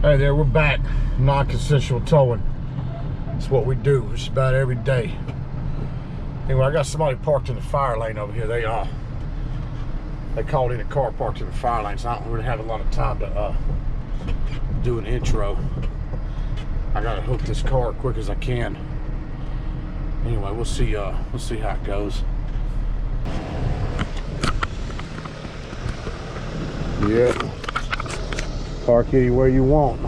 Hey there, we're back. Non-consensual towing. It's what we do just about every day. Anyway, I got somebody parked in the fire lane over here. They called in a car parked in the fire lane, so I don't really have a lot of time to do an intro. I gotta hook this car as quick as I can. Anyway, we'll see how it goes. Yeah. Park anywhere you want.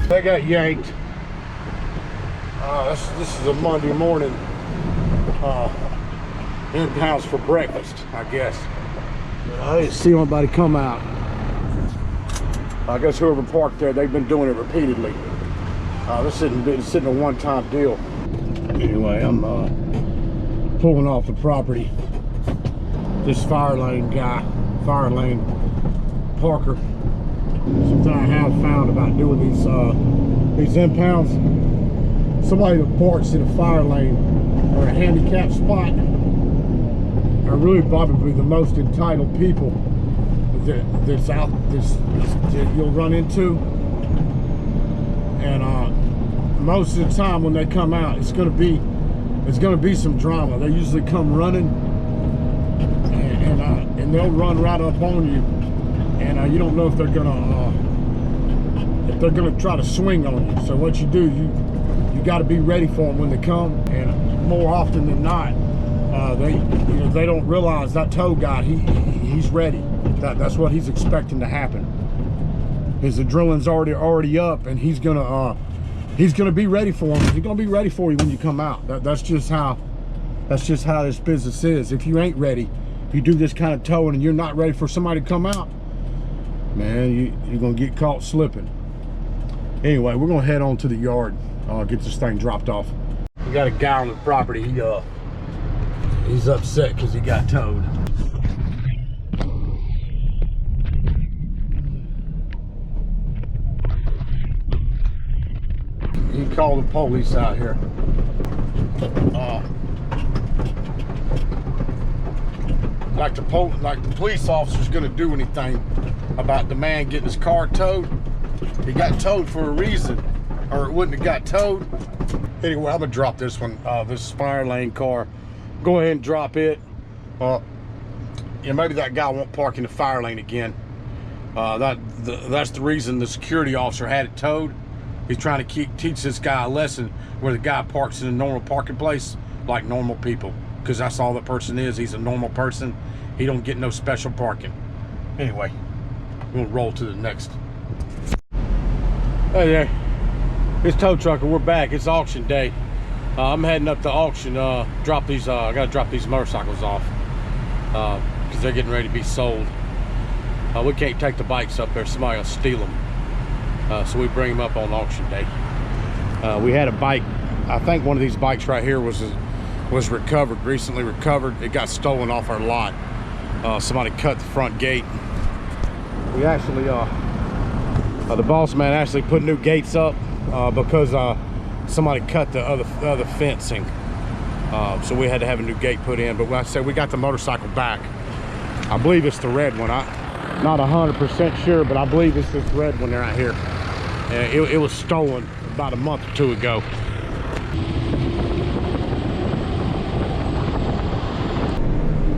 They got yanked. This is a Monday morning in-house for breakfast, I guess. I didn't see nobody come out. I guess whoever parked there, they've been doing it repeatedly. This isn't a one-time deal. Anyway, I'm pulling off the property. This fire lane parker. Something I have found about doing these impounds, somebody that parks in a fire lane or a handicapped spot are really probably the most entitled people that you'll run into. And most of the time when they come out, it's gonna be some drama. They usually come running and they'll run right up on you. And you don't know if they're gonna try to swing on you. So what you do, you got to be ready for them when they come. And more often than not, they don't realize that tow guy. He's ready. That's what he's expecting to happen. His adrenaline's already up, and he's gonna be ready for him. He's gonna be ready for you when you come out. That's just how this business is. If you ain't ready, if you do this kind of towing and you're not ready for somebody to come out, man, you're gonna get caught slipping. Anyway, we're gonna head on to the yard, get this thing dropped off. We got a guy on the property. He's upset because he got towed. He called the police out here. Like the police officer's gonna do anything about the man getting his car towed. He got towed for a reason, or it wouldn't have got towed. Anyway, I'm gonna drop this one, this fire lane car. Go ahead and drop it. Maybe that guy won't park in the fire lane again. That's the reason the security officer had it towed. He's trying to teach this guy a lesson where the guy parks in a normal parking place like normal people, because that's all that person is. He's a normal person. He don't get no special parking. Anyway, we'll roll to the next. Hey there, it's Tow Trucker. We're back. It's auction day. I'm heading up to auction. I gotta drop these motorcycles off because they're getting ready to be sold. We can't take the bikes up there. Somebody will steal them. So we bring them up on auction day. We had a bike. I think one of these bikes right here was was recovered, recently recovered. It got stolen off our lot. Somebody cut the front gate. We actually, the boss man actually put new gates up because somebody cut the other fencing. So we had to have a new gate put in. But like I said, we got the motorcycle back. I believe it's the red one. I'm not 100% sure, but I believe it's this red one right here. It was stolen about a month or two ago.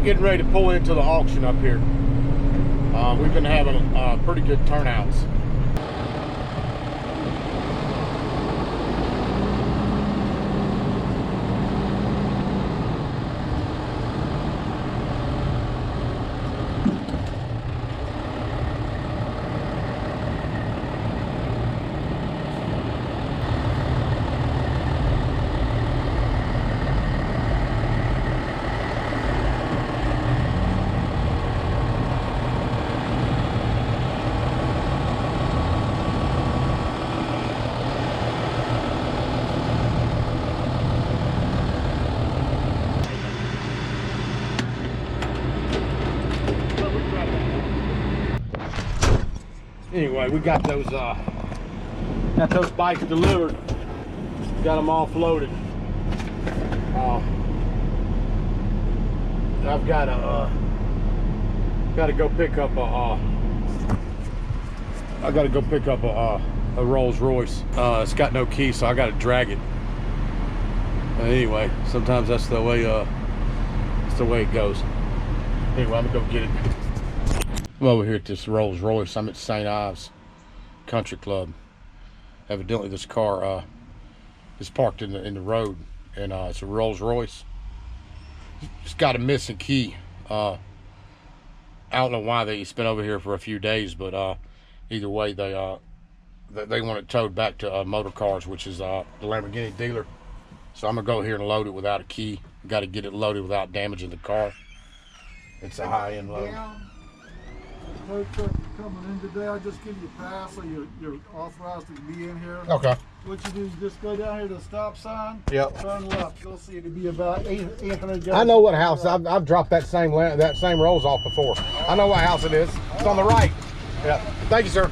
Getting ready to pull into the auction up here. We've been having pretty good turnouts. Anyway, we got those bikes delivered. Got them offloaded. I've got to go pick up a Rolls Royce. It's got no key, so I got to drag it. But anyway, sometimes that's the way it goes. Anyway, I'm gonna go get it. I'm over here at this Rolls Royce. I'm at St. Ives Country Club. Evidently this car is parked in the road, and it's a Rolls Royce. It's got a missing key. I don't know why it's been over here for a few days, but either way, they want it towed back to Motor Cars, which is the Lamborghini dealer. So I'm gonna go here and load it without a key. Got to get it loaded without damaging the car. It's a high-end load. Tow truck coming in today. I just give you a pass, so you're authorized to be in here. Okay. What you do is just go down here to the stop sign. Yep. Turn left. You'll see it'll be about 800 yards. I know what house. I've dropped that same Rolls off before. I know what house it is. It's on the right. Yeah. Thank you, sir.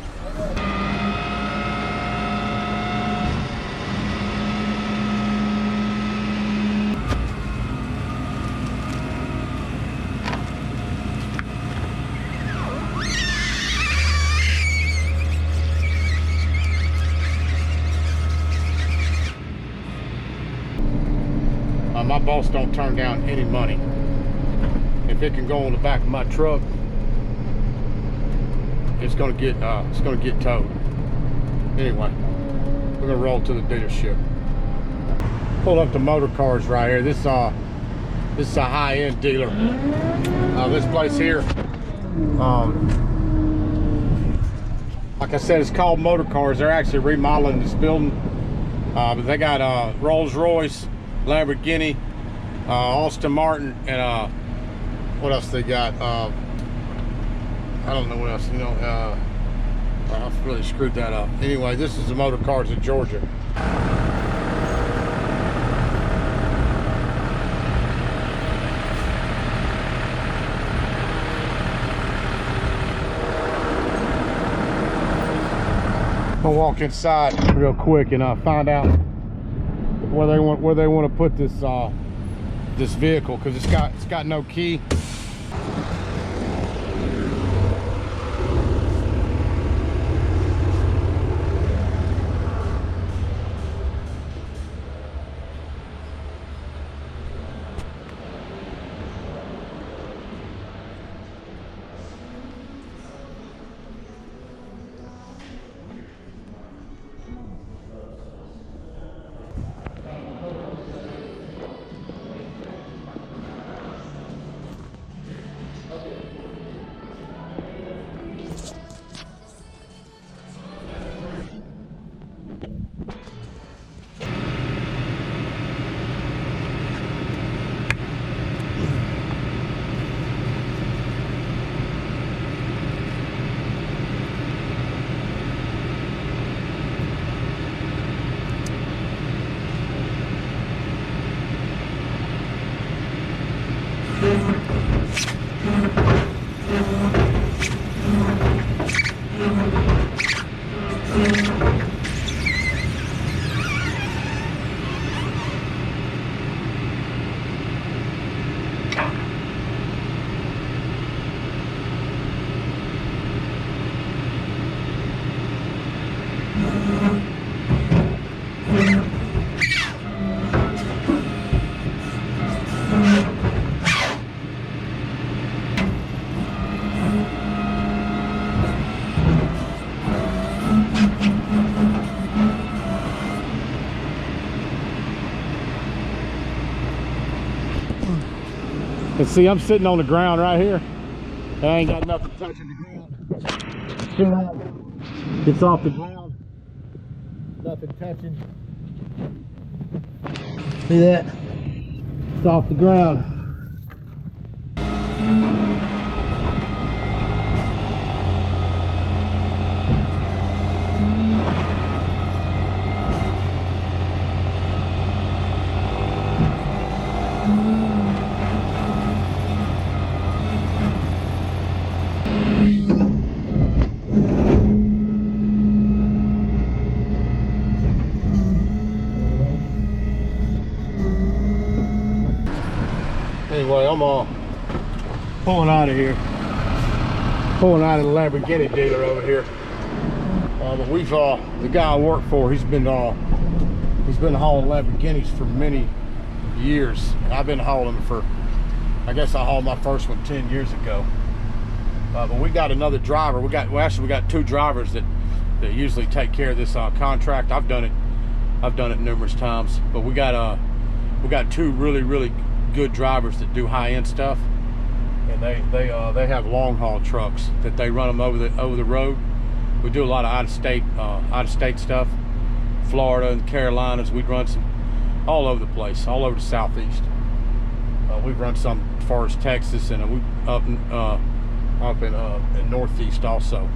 My boss don't turn down any money. If it can go on the back of my truck, it's gonna get towed. Anyway, we're gonna roll to the dealership. Pull up the Motor Cars right here. This is a high-end dealer. This place here, like I said, it's called Motor Cars. They're actually remodeling this building, but they got Rolls Royce, Lamborghini, Aston Martin, and what else they got? I don't know what else. You know, I've really screwed that up. Anyway, this is the Motor Cars of Georgia. I'm gonna walk inside real quick and find out where they want to put this this vehicle, because it's got no key. And see, I'm sitting on the ground right here. I ain't got nothing touching the ground. See that? It's off the ground. Nothing touching. See that? It's off the ground. Anyway, I'm pulling out of here. Pulling out of the Lamborghini dealer over here. But we've the guy I work for, he's been hauling Lamborghinis for many years. I've been hauling them for, I guess I hauled my first one 10 years ago. But we got another driver. We got two drivers that usually take care of this contract. I've done it numerous times. But we got two really good drivers that do high-end stuff, and they have long haul trucks that they run them over the road. We do a lot of out of state stuff, Florida and Carolinas. We run some all over the place, all over the southeast. We've run some as far as Texas, and we up in northeast also.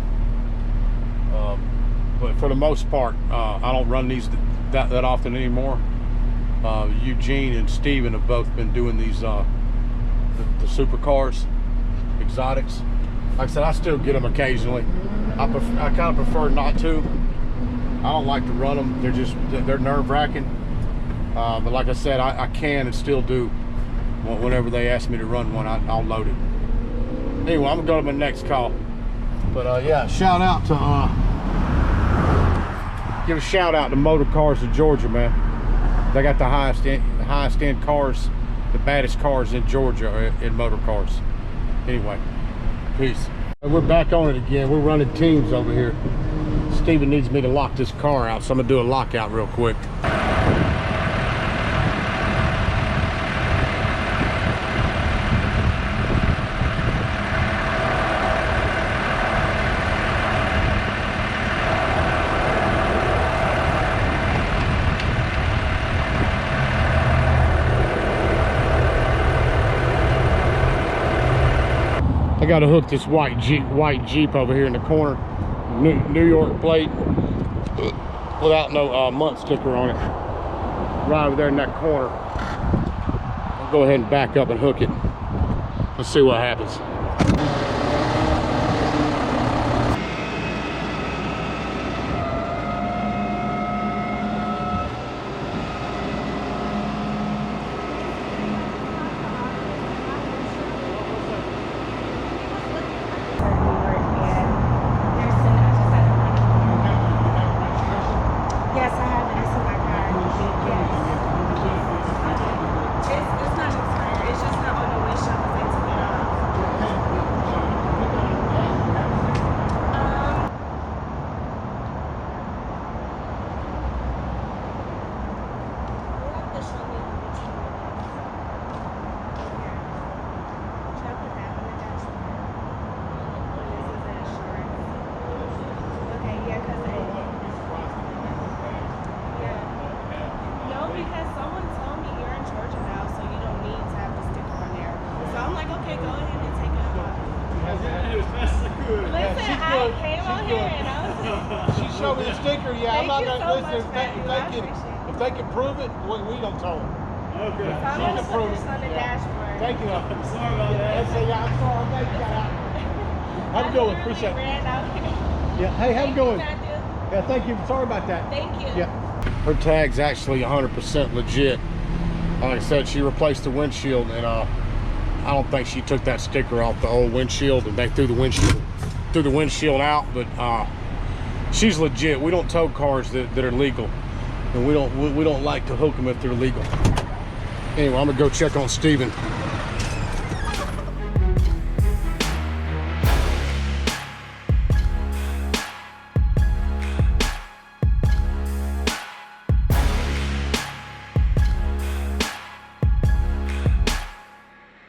But for the most part, I don't run these that often anymore. Eugene and Steven have both been doing these the supercars, exotics. Like I said, I still get them occasionally. I kind of prefer not to. I don't like to run them. They're nerve-wracking. But like I said, I can and still do. Whenever they ask me to run one, I'll load it. Anyway, I'm gonna go to my next call. But yeah, shout out to give a shout out to Motor Cars of Georgia, man. They got the highest end cars, the baddest cars in Georgia in motor cars. Anyway, peace. We're back on it again. We're running teams over here. Steven needs me to lock this car out, so I'm gonna do a lockout real quick. I got to hook this white Jeep over here in the corner, New York plate, without no month sticker on it. Right over there in that corner. I'll go ahead and back up and hook it. Let's see what happens. She showed me the sticker. Yeah, I'm not gonna listen. If they can prove it, we don't tell them. Okay. So I'm gonna put this on the dashboard. Thank you. I'm sorry about that. I'm sorry. Thank you. Have a good one. Appreciate it. Ran out here. Yeah. Hey, have a good one. Thank you, Matthew. Yeah, thank you. Sorry about that. Thank you. Yeah. Her tag's actually 100% legit. Like I said, she replaced the windshield, and I don't think she took that sticker off the old windshield, and they threw the windshield out. But she's legit. We don't tow cars that are legal, and we don't like to hook them if they're legal. Anyway, I'm gonna go check on Steven.